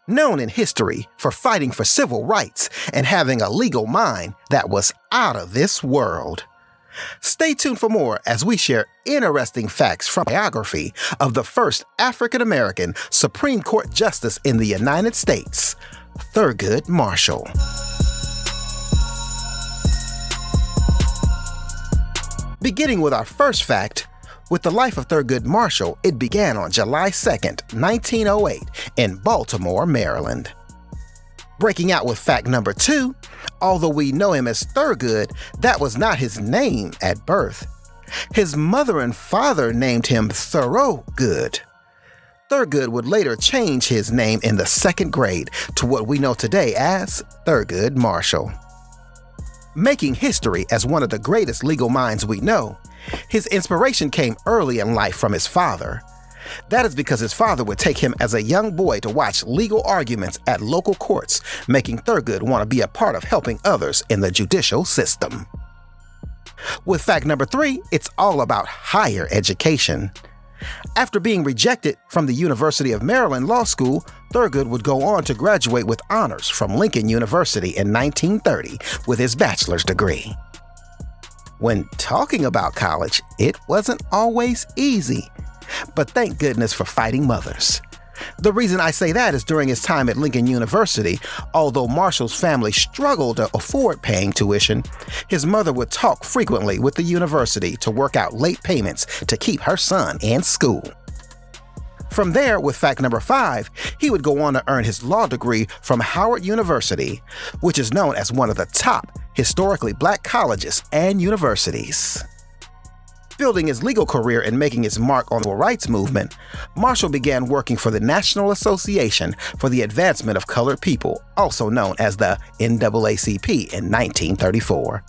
known in history for fighting for civil rights and having a legal mind that was out of this world. Stay tuned for more as we share interesting facts from biography of the first African-American Supreme Court Justice in the United States, Thurgood Marshall. Beginning with our first fact, with the life of Thurgood Marshall, it began on July 2nd, 1908 in Baltimore, Maryland. Breaking out with fact number 2, although we know him as Thurgood, that was not his name at birth. His mother and father named him Thorogood. Thurgood would later change his name in the 2nd grade to what we know today as Thurgood Marshall. Making history as one of the greatest legal minds we know, his inspiration came early in life from his father. That is because his father would take him as a young boy to watch legal arguments at local courts, making Thurgood want to be a part of helping others in the judicial system. With fact number 3, it's all about higher education. After being rejected from the University of Maryland Law School, Thurgood would go on to graduate with honors from Lincoln University in 1930 with his bachelor's degree. When talking about college, it wasn't always easy, but thank goodness for fighting mothers. The reason I say that is during his time at Lincoln University, although Marshall's family struggled to afford paying tuition, his mother would talk frequently with the university to work out late payments to keep her son in school. From there, with fact number 5, he would go on to earn his law degree from Howard University, which is known as one of the top historically black colleges and universities. Building his legal career and making his mark on the civil rights movement, Marshall began working for the National Association for the Advancement of Colored People, also known as the NAACP, in 1934.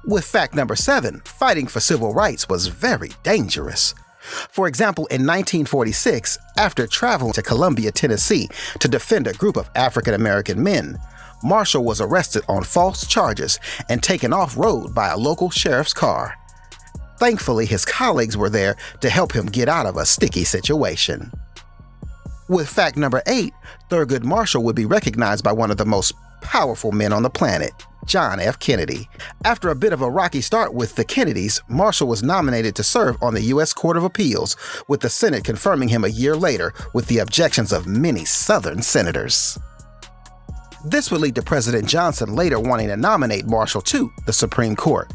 With fact number 7, fighting for civil rights was very dangerous. For example, in 1946, after traveling to Columbia, Tennessee to defend a group of African-American men, Marshall was arrested on false charges and taken off-road by a local sheriff's car. Thankfully, his colleagues were there to help him get out of a sticky situation. With fact number 8, Thurgood Marshall would be recognized by one of the most powerful men on the planet, John F. Kennedy. After a bit of a rocky start with the Kennedys, Marshall was nominated to serve on the U.S. Court of Appeals, with the Senate confirming him a year later with the objections of many Southern senators. This would lead to President Johnson later wanting to nominate Marshall to the Supreme Court.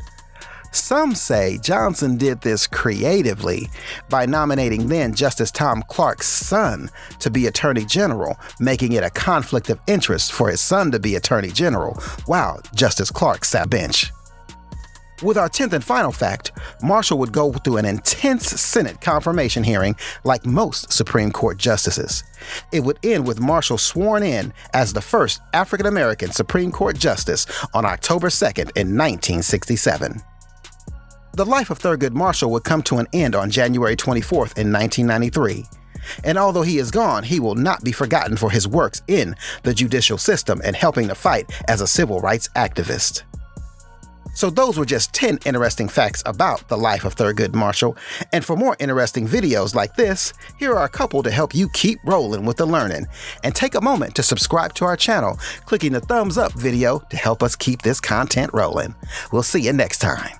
Some say Johnson did this creatively by nominating then Justice Tom Clark's son to be Attorney General, making it a conflict of interest for his son to be Attorney General while Justice Clark sat bench. With our 10th and final fact, Marshall would go through an intense Senate confirmation hearing like most Supreme Court justices. It would end with Marshall sworn in as the first African-American Supreme Court justice on October 2nd in 1967. The life of Thurgood Marshall would come to an end on January 24th in 1993. And although he is gone, he will not be forgotten for his works in the judicial system and helping to fight as a civil rights activist. So those were just 10 interesting facts about the life of Thurgood Marshall. And for more interesting videos like this, here are a couple to help you keep rolling with the learning. And take a moment to subscribe to our channel, clicking the thumbs up video to help us keep this content rolling. We'll see you next time.